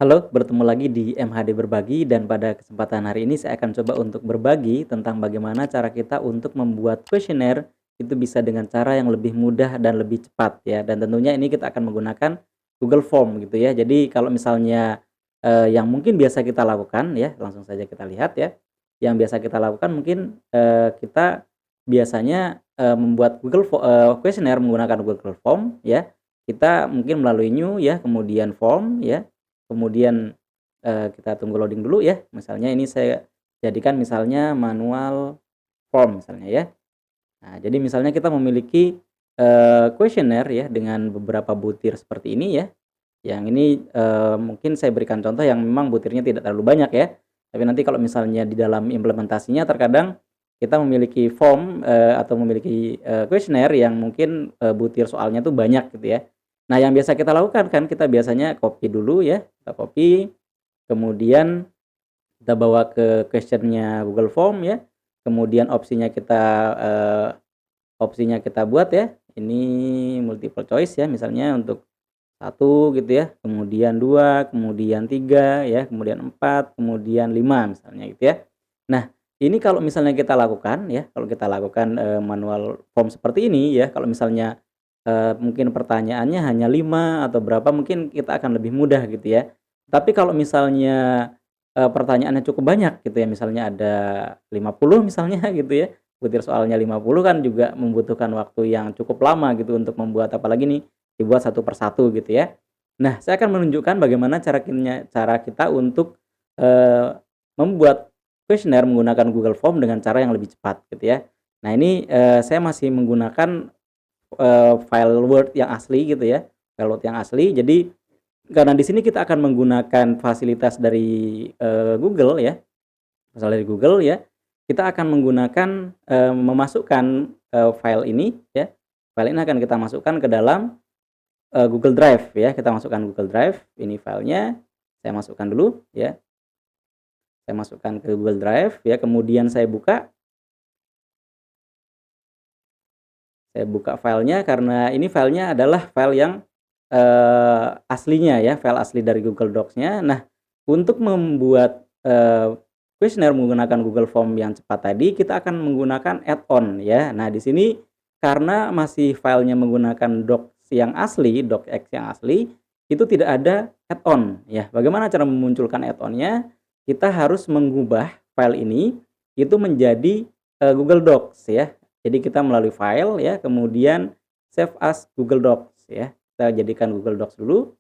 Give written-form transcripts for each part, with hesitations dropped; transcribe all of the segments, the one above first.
Halo, bertemu lagi di MHD Berbagi dan pada kesempatan hari ini saya akan coba untuk berbagi tentang bagaimana cara kita untuk membuat kuesioner itu bisa dengan cara yang lebih mudah dan lebih cepat ya. Dan tentunya ini kita akan menggunakan Google Form gitu ya. Jadi kalau misalnya yang mungkin biasa kita lakukan ya, langsung saja kita lihat ya. Yang biasa kita lakukan mungkin kita biasanya membuat kuesioner menggunakan Google Form ya. Kita mungkin melalui new ya, kemudian form ya. Kemudian, kita tunggu loading dulu ya, misalnya ini saya jadikan misalnya manual form misalnya ya. Nah, jadi misalnya kita memiliki, kuesioner ya dengan beberapa butir seperti ini ya, yang ini, mungkin saya berikan contoh yang memang butirnya tidak terlalu banyak ya. Tapi nanti kalau misalnya di dalam implementasinya terkadang kita memiliki form, atau memiliki, kuesioner yang mungkin, butir soalnya tuh banyak gitu ya. Nah, yang biasa kita lakukan kan kita biasanya copy dulu ya, kita copy, kemudian kita bawa ke question-nya Google Form ya, kemudian opsinya kita buat ya, ini multiple choice ya misalnya untuk satu gitu ya, kemudian 2 kemudian 3 ya, kemudian 4 kemudian 5 misalnya gitu ya. Nah, ini kalau misalnya kita lakukan ya, kalau kita lakukan, manual form seperti ini ya, kalau misalnya, mungkin pertanyaannya hanya 5 atau berapa mungkin kita akan lebih mudah gitu ya. Tapi kalau misalnya, pertanyaannya cukup banyak gitu ya, misalnya ada 50 misalnya gitu ya, butir soalnya 50 kan juga membutuhkan waktu yang cukup lama gitu untuk membuat apalagi nih dibuat satu persatu gitu ya. Nah, saya akan menunjukkan bagaimana cara kita untuk, eee, membuat kuesioner menggunakan Google Form dengan cara yang lebih cepat gitu ya. Nah ini, saya masih menggunakan, file Word yang asli gitu ya, file Word yang asli. Jadi karena di sini kita akan menggunakan fasilitas dari, Google ya, asal dari Google ya, kita akan menggunakan, memasukkan, file ini ya, file ini akan kita masukkan ke dalam Google Drive ya, kita masukkan Google Drive, ini filenya, saya masukkan dulu ya, saya masukkan ke Google Drive ya, kemudian saya buka filenya karena ini filenya adalah file yang, aslinya ya, file asli dari Google Docs-nya. Nah, untuk membuat, kuesioner menggunakan Google Form yang cepat tadi, kita akan menggunakan add-on ya. Nah, di sini karena masih filenya menggunakan Docs yang asli, docx yang asli, itu tidak ada add-on ya. Bagaimana cara memunculkan add-on-nya? Kita harus mengubah file ini itu menjadi, Google Docs ya. Jadi kita melalui file ya, kemudian save as Google Docs ya. Kita jadikan Google Docs dulu,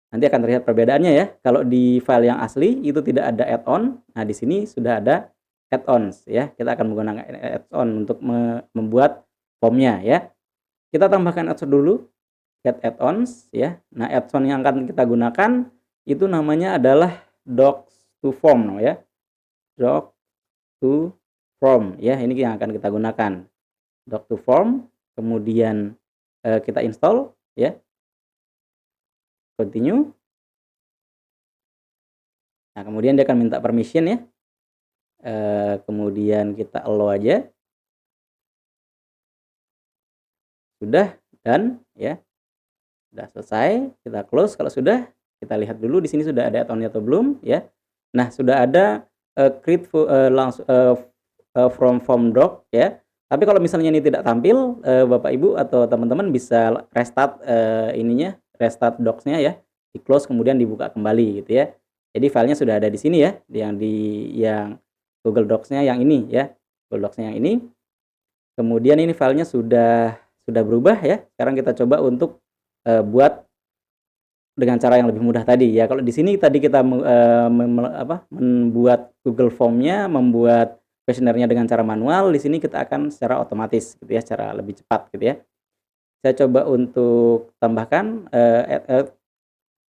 nanti akan terlihat perbedaannya ya. Kalau di file yang asli itu tidak ada add-on, nah di sini sudah ada add-ons ya. Kita akan menggunakan add-on untuk membuat formnya ya. Kita tambahkan add-on dulu, get add-ons ya. Nah, add-on yang akan kita gunakan itu namanya adalah Docs to Form ya. Docs to Form ya, ini yang akan kita gunakan. Doc to Form, kemudian, kita install ya, continue. Nah, kemudian dia akan minta permission ya, kemudian kita allow aja. Sudah done ya, sudah selesai, kita close kalau sudah, kita lihat dulu di sini sudah ada add-on-nya atau belum ya. Nah, sudah ada, create from form doc ya. Tapi kalau misalnya ini tidak tampil, Bapak Ibu atau teman-teman bisa restart, restart docs-nya ya, di-close kemudian dibuka kembali gitu ya. Jadi filenya sudah ada di sini ya, yang Google Docs-nya yang ini ya, Google Docs-nya yang ini. Kemudian ini filenya sudah berubah ya. Sekarang kita coba untuk, buat dengan cara yang lebih mudah tadi ya. Kalau di sini tadi kita membuat Google Form-nya, membuat kuesionernya dengan cara manual, di sini kita akan secara otomatis gitu ya, secara lebih cepat gitu ya. Saya coba untuk tambahkan,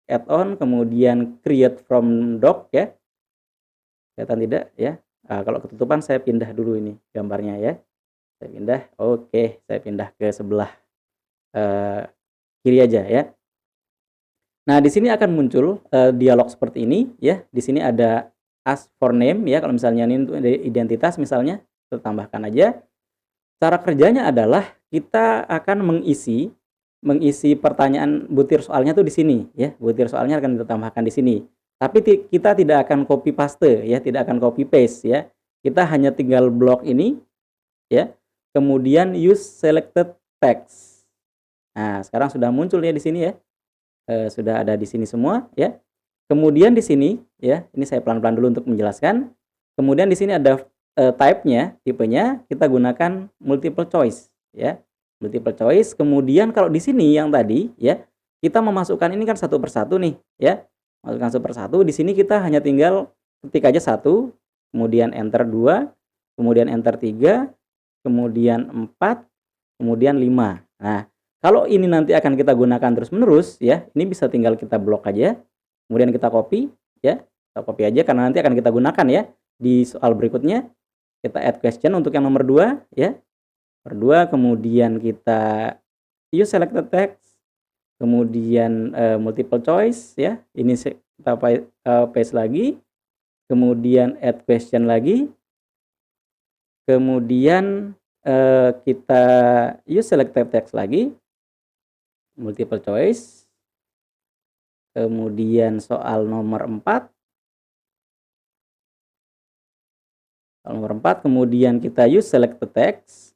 add-on kemudian create from doc ya. Kelihatan tidak ya? Kalau ketutupan saya pindah dulu ini gambarnya ya. Saya pindah, oke, saya pindah ke sebelah, kiri aja ya. Nah, di sini akan muncul, dialog seperti ini ya. Di sini ada ask for name ya, kalau misalnya ini untuk identitas misalnya, kita tambahkan aja. Cara kerjanya adalah kita akan mengisi pertanyaan butir soalnya tuh di sini ya, butir soalnya akan kita tambahkan di sini. Tapi kita tidak akan copy paste ya, tidak akan copy paste ya. Kita hanya tinggal blok ini ya, kemudian use selected text. Nah, sekarang sudah muncul ya di sini ya. Sudah ada di sini semua ya. Kemudian di sini ya, ini saya pelan-pelan dulu untuk menjelaskan. Kemudian di sini ada type-nya, tipenya kita gunakan multiple choice ya. Multiple choice. Kemudian kalau di sini yang tadi ya, kita memasukkan ini kan satu persatu nih ya. Masukkan satu persatu, di sini kita hanya tinggal ketik aja 1, kemudian enter 2, kemudian enter 3, kemudian 4, kemudian 5. Nah, kalau ini nanti akan kita gunakan terus-menerus ya, ini bisa tinggal kita blok aja, kemudian kita copy ya, kita copy aja karena nanti akan kita gunakan ya di soal berikutnya. Kita add question untuk yang nomor 2 ya. Nomor 2, kemudian kita use selected text, kemudian multiple choice ya, ini kita paste lagi, kemudian add question lagi, kemudian kita use selected text lagi, multiple choice, kemudian soal nomor 4, kemudian kita use selected text.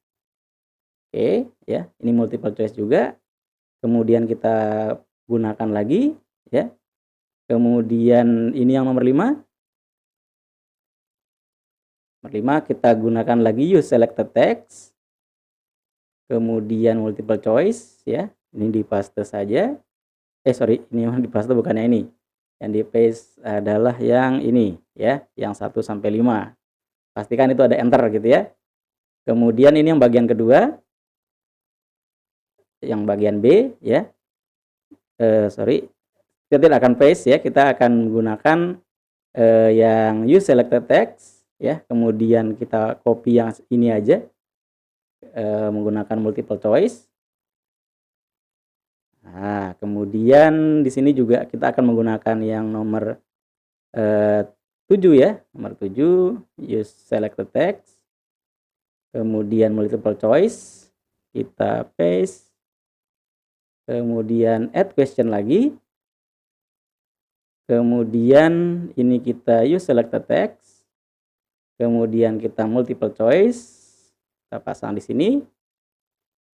Oke ya, ini multiple choice juga. Kemudian kita gunakan lagi ya. Kemudian ini yang nomor 5. Nomor 5 kita gunakan lagi use selected text. Kemudian multiple choice ya. Ini di paste saja. Ini di paste bukannya ini. Yang di paste adalah yang ini ya, yang 1 sampai 5. Pastikan itu ada enter gitu ya. Kemudian ini yang bagian kedua. Yang bagian B ya. Kita tidak akan paste ya, kita akan menggunakan yang use selected text ya, kemudian kita copy yang ini aja menggunakan multiple choice. Nah, kemudian di sini juga kita akan menggunakan yang nomor 7 ya, nomor 7 use selected text, kemudian multiple choice, kita paste, kemudian add question lagi. Kemudian ini kita use selected text. Kemudian kita multiple choice. Kita pasang di sini.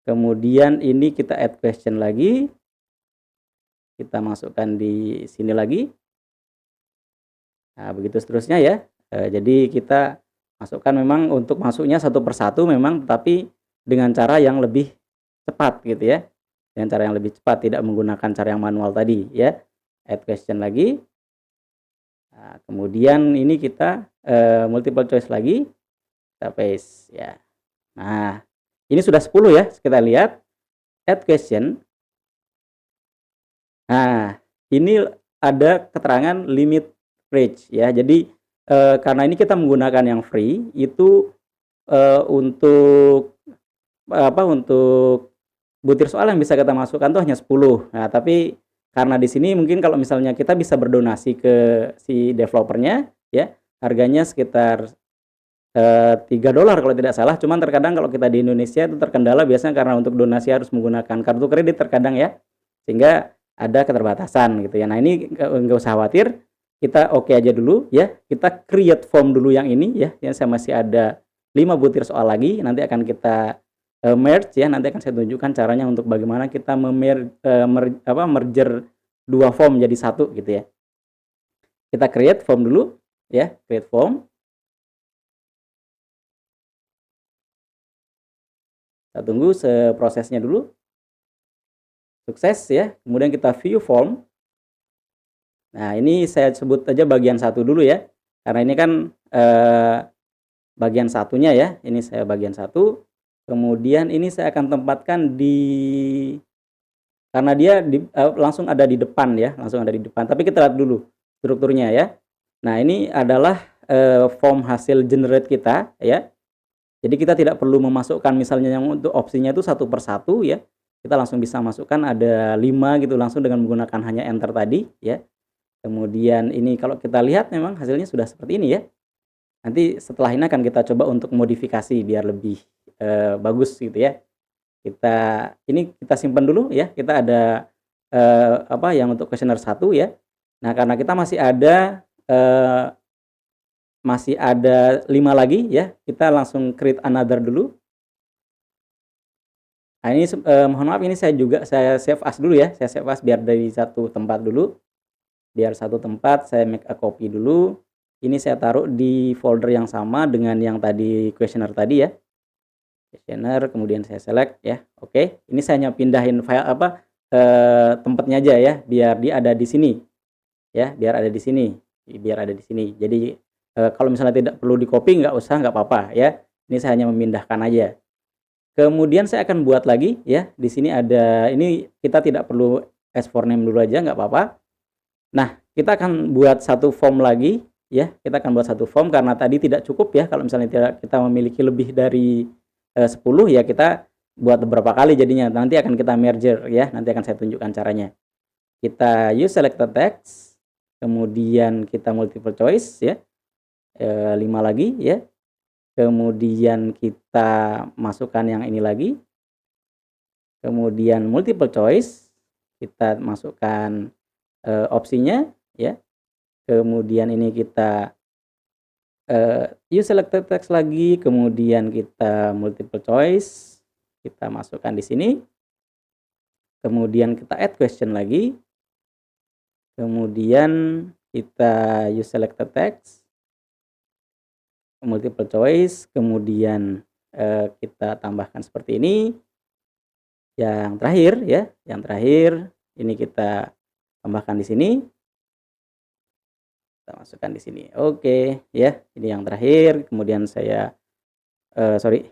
Kemudian ini kita add question lagi. Kita masukkan di sini lagi. Nah, begitu seterusnya ya. Jadi kita masukkan memang untuk masuknya satu persatu memang, tetapi dengan cara yang lebih cepat gitu ya. Dengan cara yang lebih cepat, tidak menggunakan cara yang manual tadi ya. Add question lagi. Nah, kemudian ini kita multiple choice lagi, kita paste ya. Nah, ini sudah 10 ya, kita lihat add question. Nah, ini ada keterangan limit range ya. Jadi karena ini kita menggunakan yang free itu untuk untuk butir soal yang bisa kita masukkan tuh hanya 10. Nah, tapi karena di sini mungkin kalau misalnya kita bisa berdonasi ke si developernya ya, harganya sekitar $3 kalau tidak salah. Cuman terkadang kalau kita di Indonesia itu terkendala biasanya karena untuk donasi harus menggunakan kartu kredit terkadang ya, sehingga ada keterbatasan gitu ya. Nah, ini nggak usah khawatir, kita oke aja dulu ya. Kita create form dulu yang ini ya, yang saya masih ada 5 butir soal lagi, nanti akan kita merge ya, nanti akan saya tunjukkan caranya untuk bagaimana kita merger 2 form jadi satu gitu ya. Kita create form dulu ya, create form. Kita tunggu prosesnya dulu. Sukses ya. Kemudian kita view form. Nah, ini saya sebut aja bagian 1 dulu ya. Karena ini kan bagian satunya ya. Ini saya bagian 1. Kemudian ini saya akan tempatkan karena dia langsung ada di depan ya, langsung ada di depan. Tapi kita lihat dulu strukturnya ya. Nah, ini adalah form hasil generate kita ya. Jadi kita tidak perlu memasukkan misalnya yang untuk opsinya itu satu persatu ya. Kita langsung bisa masukkan ada 5 gitu langsung dengan menggunakan hanya enter tadi ya. Kemudian ini kalau kita lihat memang hasilnya sudah seperti ini ya. Nanti setelah ini akan kita coba untuk modifikasi biar lebih bagus gitu ya. Kita simpan dulu ya. Kita ada yang untuk questionnaire 1 ya. Nah, karena kita masih ada 5 lagi ya, kita langsung create another dulu. Nah, ini mohon maaf, ini saya save as dulu ya, saya save as biar dari satu tempat dulu. Biar satu tempat saya make a copy dulu. Ini saya taruh di folder yang sama dengan yang tadi questionnaire tadi ya. Questionnaire, kemudian saya select ya. Oke, ini saya hanya pindahin file tempatnya aja ya, biar dia ada di sini. Ya, biar ada di sini. Biar ada di sini. Jadi kalau misalnya tidak perlu di-copy nggak usah, nggak apa-apa ya. Ini saya hanya memindahkan aja. Kemudian saya akan buat lagi ya. Di sini ada, ini kita tidak perlu as4 name dulu aja, nggak apa-apa. Nah, kita akan buat satu form lagi ya. Kita akan buat satu form karena tadi tidak cukup ya. Kalau misalnya kita memiliki lebih dari 10 ya, kita buat beberapa kali jadinya. Nanti akan kita merger ya. Nanti akan saya tunjukkan caranya. Kita use selected text, kemudian kita multiple choice ya. 5 lagi ya. Kemudian kita masukkan yang ini lagi. Kemudian multiple choice, kita masukkan opsinya ya. Kemudian ini kita use selected text lagi, kemudian kita multiple choice, kita masukkan di sini. Kemudian kita add question lagi. Kemudian kita use selected text, multiple choice, kemudian kita tambahkan seperti ini. Yang terakhir ya, yang terakhir ini kita tambahkan di sini. Kita masukkan di sini. Oke, ya. Ini yang terakhir, kemudian saya sorry,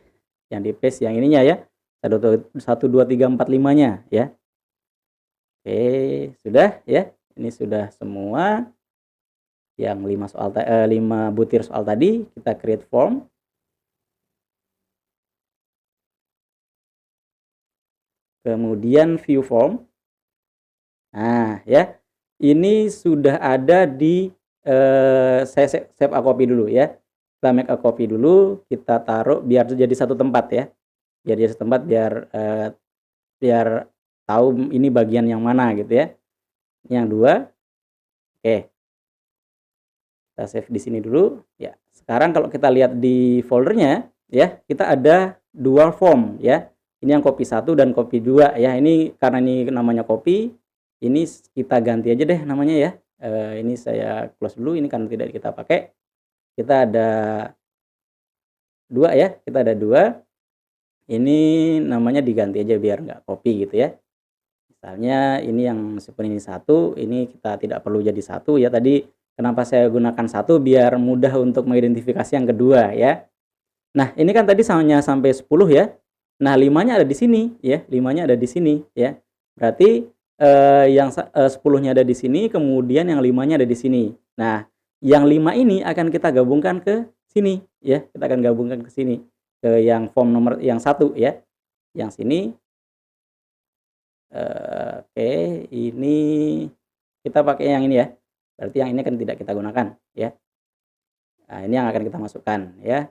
yang di paste yang ininya ya. 1 2 3 4 5-nya ya. Oke, sudah ya. Ini sudah semua. Yang 5 butir soal tadi, kita create form. Kemudian view form. Nah, ya. Ini sudah ada di saya save a copy dulu ya. Kita make a copy dulu, kita taruh biar jadi satu tempat ya. Biar jadi satu tempat, biar tahu ini bagian yang mana gitu ya. Yang 2. Oke. Kita save di sini dulu ya. Sekarang kalau kita lihat di foldernya ya, kita ada 2 form ya. Ini yang copy 1 dan copy 2 ya. Ini karena ini namanya copy, ini kita ganti aja deh namanya ya. Ini saya close dulu, ini kan tidak kita pakai. Kita ada 2 ya, kita ada 2. Ini namanya diganti aja biar nggak copy gitu ya. Misalnya ini yang meskipun ini 1, ini kita tidak perlu jadi 1 ya. Tadi kenapa saya gunakan 1 biar mudah untuk mengidentifikasi yang kedua ya. Nah, ini kan tadi hanya sampai 10 ya. Nah, 5-nya ada di sini ya, 5-nya ada di sini ya. Berarti yang 10-nya ada di sini, kemudian yang 5-nya ada di sini. Nah, yang 5 ini akan kita gabungkan ke sini ya. Kita akan gabungkan ke sini, ke yang form nomor yang 1 ya. Yang sini. Oke, ini kita pakai yang ini ya. Berarti yang ini kan tidak kita gunakan ya. Nah, ini yang akan kita masukkan ya.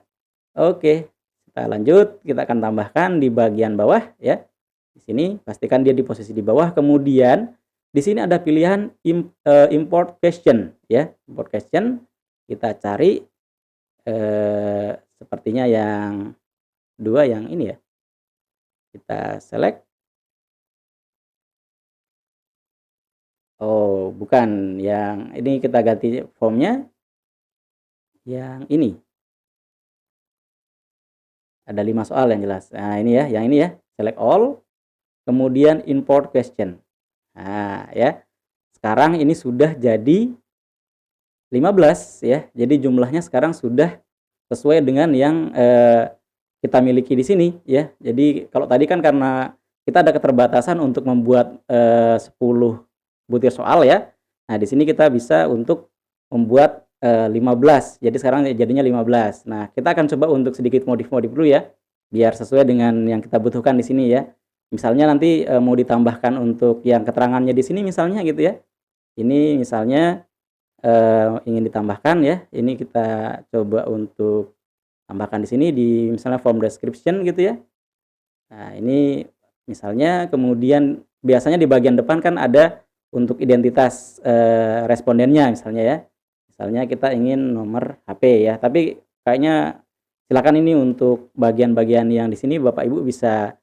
Oke, kita lanjut, kita akan tambahkan di bagian bawah ya. Di sini pastikan dia di posisi di bawah. Kemudian di sini ada pilihan import question ya. Import question, kita cari sepertinya yang 2 yang ini ya. Kita select. Oh, bukan, yang ini kita ganti formnya. Yang ini. Ada 5 soal yang jelas. Nah, ini ya, yang ini ya. Select all. Kemudian import question. Nah, ya. Sekarang ini sudah jadi 15 ya. Jadi jumlahnya sekarang sudah sesuai dengan yang kita miliki di sini ya. Jadi kalau tadi kan karena kita ada keterbatasan untuk membuat 10 butir soal ya. Nah, di sini kita bisa untuk membuat 15. Jadi sekarang jadinya 15. Nah, kita akan coba untuk sedikit modif-modif dulu ya. Biar sesuai dengan yang kita butuhkan di sini ya. Misalnya nanti mau ditambahkan untuk yang keterangannya di sini misalnya gitu ya. Ini misalnya ingin ditambahkan ya. Ini kita coba untuk tambahkan di sini di misalnya form description gitu ya. Nah, ini misalnya kemudian biasanya di bagian depan kan ada untuk identitas, respondennya misalnya ya. Misalnya kita ingin nomor HP ya, tapi kayaknya silakan ini untuk bagian-bagian yang di sini Bapak Ibu bisa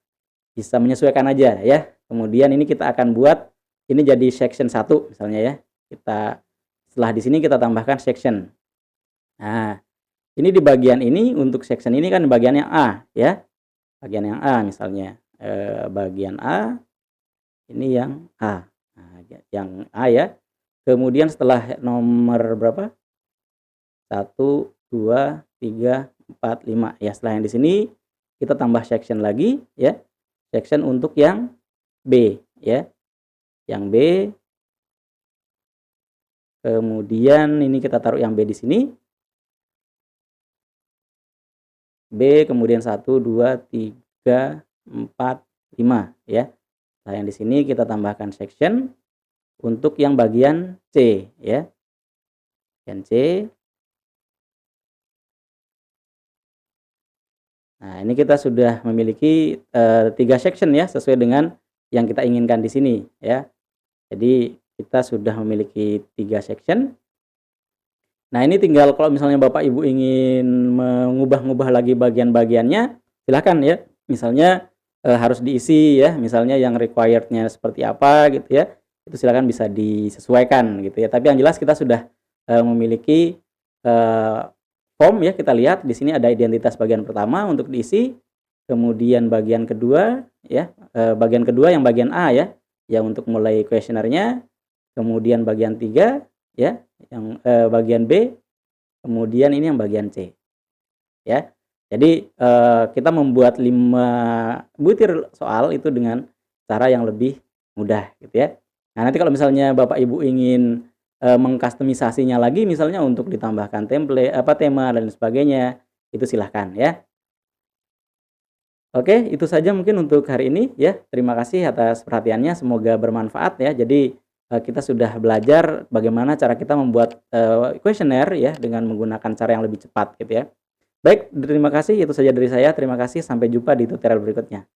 bisa menyesuaikan aja ya. Kemudian ini kita akan buat ini jadi section 1 misalnya ya. Kita setelah di sini kita tambahkan section. Nah, ini di bagian ini untuk section ini kan bagian yang A ya. Bagian yang A misalnya, bagian A, ini yang A. Nah, yang A ya. Kemudian setelah nomor berapa? 1, 2, 3, 4, 5 ya. Setelah yang di sini kita tambah section lagi ya. Section untuk yang B ya. Yang B. Kemudian ini kita taruh yang B di sini. B kemudian 1, 2, 3, 4, 5 ya. Nah, yang di sini kita tambahkan section untuk yang bagian C ya. Bagian C. Nah, ini kita sudah memiliki 3 section ya sesuai dengan yang kita inginkan di sini ya. Jadi kita sudah memiliki 3 section. Nah, ini tinggal kalau misalnya Bapak Ibu ingin mengubah-ubah lagi bagian-bagiannya, silahkan ya. Misalnya harus diisi ya, misalnya yang required-nya seperti apa gitu ya. Itu silahkan bisa disesuaikan gitu ya. Tapi yang jelas kita sudah memiliki form ya, kita lihat di sini ada identitas bagian pertama untuk diisi, kemudian bagian kedua ya, bagian kedua yang bagian A ya, yang untuk mulai kuesionernya, kemudian bagian 3 ya, yang bagian B, kemudian ini yang bagian C ya. Jadi kita membuat 5 butir soal itu dengan cara yang lebih mudah gitu ya. Nah, nanti kalau misalnya Bapak Ibu ingin mengkustomisasinya lagi misalnya untuk ditambahkan template tema dan sebagainya, itu silahkan ya. Oke, itu saja mungkin untuk hari ini ya. Terima kasih atas perhatiannya, semoga bermanfaat ya. Jadi kita sudah belajar bagaimana cara kita membuat kuesioner ya dengan menggunakan cara yang lebih cepat gitu ya. Baik, terima kasih, itu saja dari saya. Terima kasih, sampai jumpa di tutorial berikutnya.